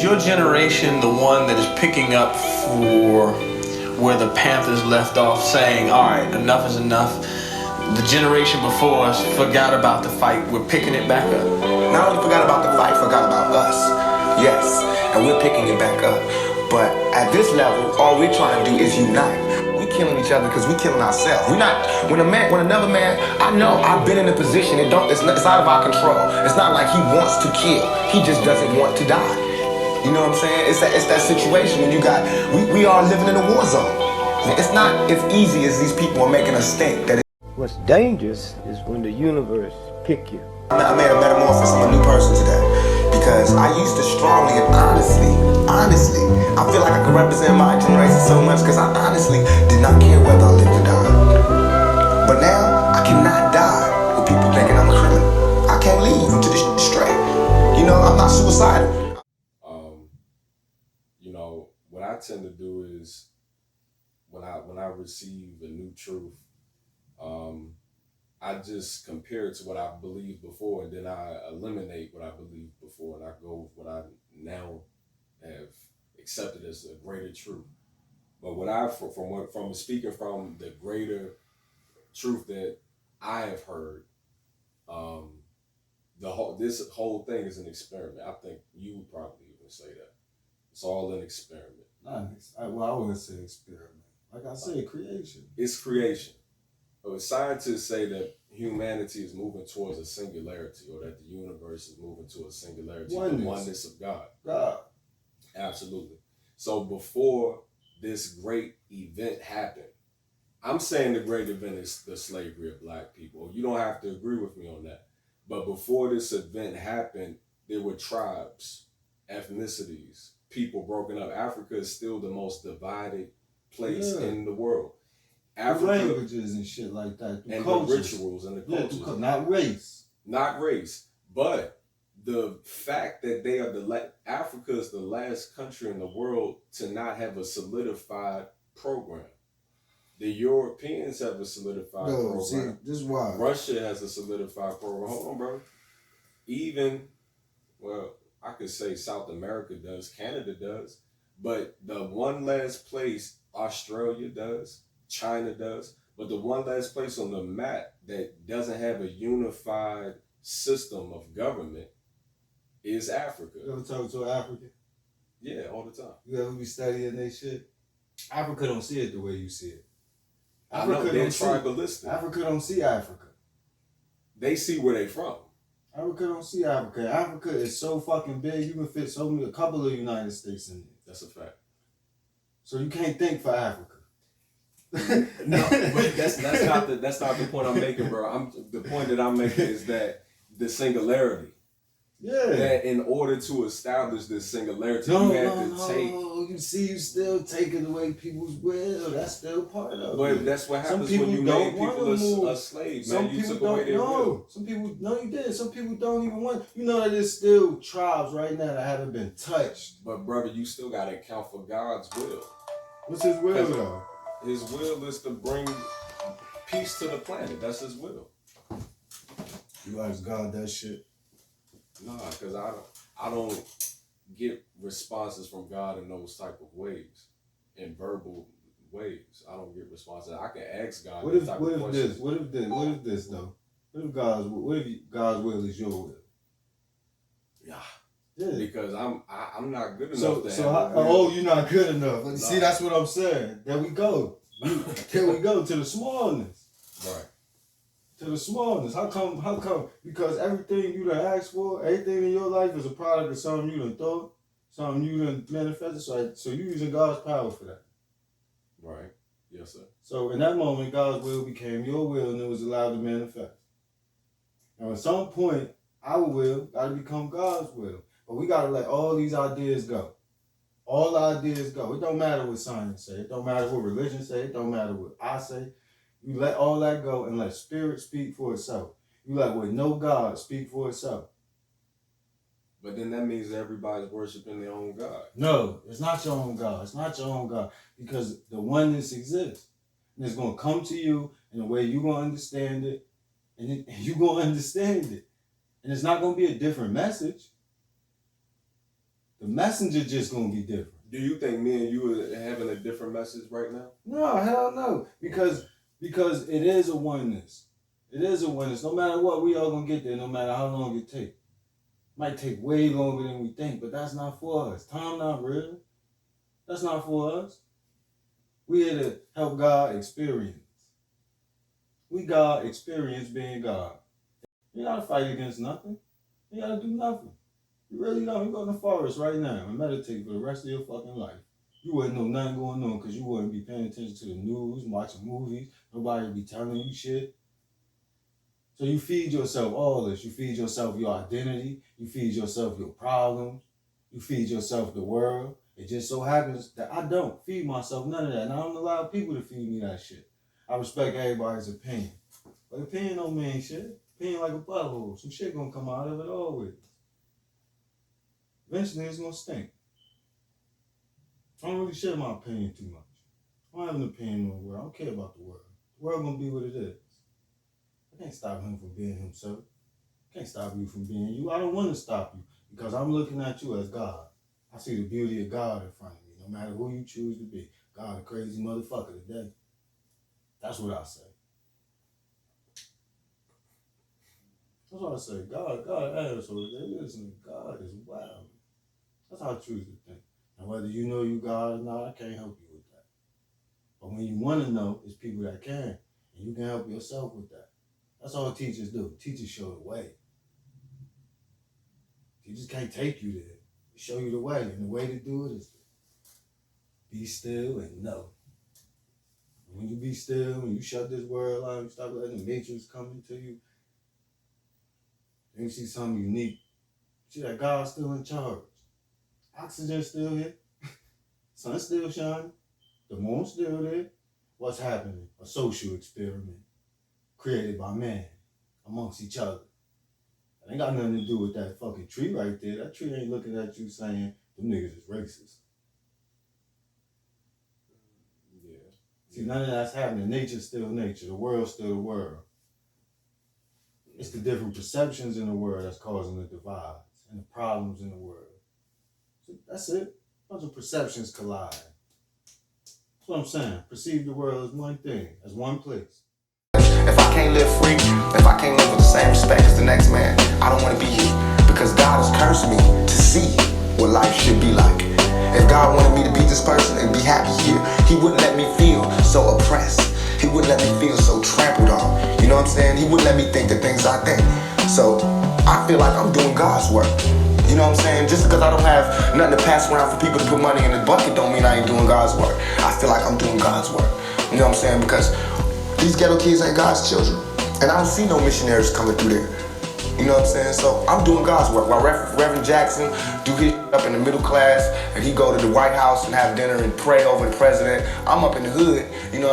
Is your generation the one that is picking up for where the Panthers left off, saying, all right, enough is enough? The generation before us forgot about the fight. We're picking it back up. Not only forgot about the fight, forgot about us. Yes, and we're picking it back up. But at this level, all we're trying to do is unite. We killing each other because we killing ourselves. We're not. When another man, I know I've been in a position. It's out of our control. It's not like he wants to kill. He just doesn't want to die. You know what I'm saying? It's that situation when we are living in a war zone. It's not as easy as these people are making us think that. What's dangerous is when the universe pick you. I made a metamorphosis. I'm a new person today because I used to strongly and honestly, I feel like I could represent my generation so much because I honestly did not care whether I lived or died. But now I cannot die with people thinking I'm a criminal. I can't leave until this shit's straight. You know, I'm not suicidal. What I tend to do is when I receive a new truth, I just compare it to what I believed before, and then I eliminate what I believed before, and I go with what I now have accepted as a greater truth. But from speaking from the greater truth that I have heard, this whole thing is an experiment. I think you would probably even say that it's all an experiment. I wouldn't say experiment. Like I said, creation. It's creation. But scientists say that humanity is moving towards a singularity, or that the universe is moving to a singularity, the oneness of God. God. Absolutely. So before this great event happened, I'm saying the great event is the slavery of black people. You don't have to agree with me on that. But before this event happened, there were tribes, ethnicities, people broken up. Africa is still the most divided place in the world. Africa, languages and shit like that, and cultures. The rituals and the cultures. Not race. Not race. But the fact that Africa is the last country in the world to not have a solidified program. The Europeans have a solidified program. See, this is why. Russia has a solidified program. Hold on, bro. I could say South America does, Canada does, but the one last place Australia does, China does, but the one last place on the map that doesn't have a unified system of government is Africa. You ever talk to an African? Yeah, all the time. You ever be studying that shit? Africa don't see it the way you see it. Africa they're tribalistic. Africa don't see Africa. They see where they from. Africa don't see Africa. Africa is so fucking big, you can fit a couple of United States in there. That's a fact. So you can't think for Africa. No, but that's not the point I'm making, bro. The point that I'm making is that the singularity. Yeah. That in order to establish this singularity, you have to take. You see, you still taking away people's will. That's still part of it. But that's what happens when you make people a slave, man. You took away their will. Some people, no, you did. Some people don't even want. You know that there's still tribes right now that haven't been touched. But brother, you still got to account for God's will. What's His will though? His will is to bring peace to the planet. That's His will. You ask God that shit? Nah, because I don't get responses from God in those type of ways, in verbal ways. I don't get responses. I can ask God. What if this though? What if God's will is your will? Yeah. Because I'm not good enough you're not good enough. No. See, that's what I'm saying. There we go. There we go to the smallness. Right. To the smallness. How come? Because everything you done asked for, everything in your life is a product of something you done thought, something you done manifested. So you're using God's power for that. Right. Yes, sir. So in that moment, God's will became your will and it was allowed to manifest. Now at some point, our will got to become God's will. But we got to let all these ideas go. All ideas go. It don't matter what science say. It don't matter what religion say. It don't matter what I say. You let all that go and let spirit speak for itself. You let what no God speak for itself. But then that means everybody's worshiping their own God. No, it's not your own God. It's not your own God. Because the oneness exists. And it's going to come to you in a way you're going to understand it. And you're going to understand it. And it's not going to be a different message. The messenger just gonna be different. Do you think me and you are having a different message right now? No, hell no. Because it is a oneness. It is a oneness. No matter what, we all gonna get there, no matter how long it takes. Might take way longer than we think, but that's not for us. Time not real. That's not for us. We here to help God experience. We God experience being God. You gotta fight against nothing. You gotta do nothing. You really don't. You go in the forest right now and meditate for the rest of your fucking life. You wouldn't know nothing going on because you wouldn't be paying attention to the news, watching movies. Nobody would be telling you shit. So you feed yourself all this. You feed yourself your identity. You feed yourself your problems. You feed yourself the world. It just so happens that I don't feed myself none of that. And I don't allow people to feed me that shit. I respect everybody's opinion. But opinion don't mean shit. Opinion like a butthole. Some shit gonna come out of it always. Eventually it's gonna stink. I don't really share my opinion too much. I don't have an opinion on the world. I don't care about the world. The world gonna be what it is. I can't stop him from being himself. I can't stop you from being you. I don't want to stop you because I'm looking at you as God. I see the beauty of God in front of me, no matter who you choose to be. God, a crazy motherfucker today. That's what I say. That's what I say. God, asshole. Listen, God is wild. That's how I choose to think. And whether you know you God or not, I can't help you with that. But when you want to know, it's people that can. And you can help yourself with that. That's all teachers do. Teachers show the way. Teachers can't take you there. They show you the way. And the way to do it is to be still and know. And when you be still, when you shut this world out, you stop letting the matrix come into you, then you see something unique. See that God's still in charge. Oxygen's still here. Sun's still shining. The moon's still there. What's happening? A social experiment created by man amongst each other. It ain't got nothing to do with that fucking tree right there. That tree ain't looking at you saying, them niggas is racist. Yeah. See, none of that's happening. Nature's still nature. The world's still the world. It's the different perceptions in the world that's causing the divides and the problems in the world. So that's it. A bunch of perceptions collide. That's what I'm saying. Perceive the world as one thing, as one place. If I can't live free, if I can't live with the same respect as the next man, I don't want to be here. Because God has cursed me to see what life should be like. If God wanted me to be this person and be happy here, He wouldn't let me feel so oppressed. He wouldn't let me feel so trampled on. You know what I'm saying? He wouldn't let me think the things I think. So I feel like I'm doing God's work. You know what I'm saying? Just because I don't have nothing to pass around for people to put money in the bucket don't mean I ain't doing God's work. I feel like I'm doing God's work. You know what I'm saying? Because these ghetto kids ain't God's children. And I don't see no missionaries coming through there. You know what I'm saying? So I'm doing God's work. While Reverend Jackson do his up in the middle class and he go to the White House and have dinner and pray over the president, I'm up in the hood, you know.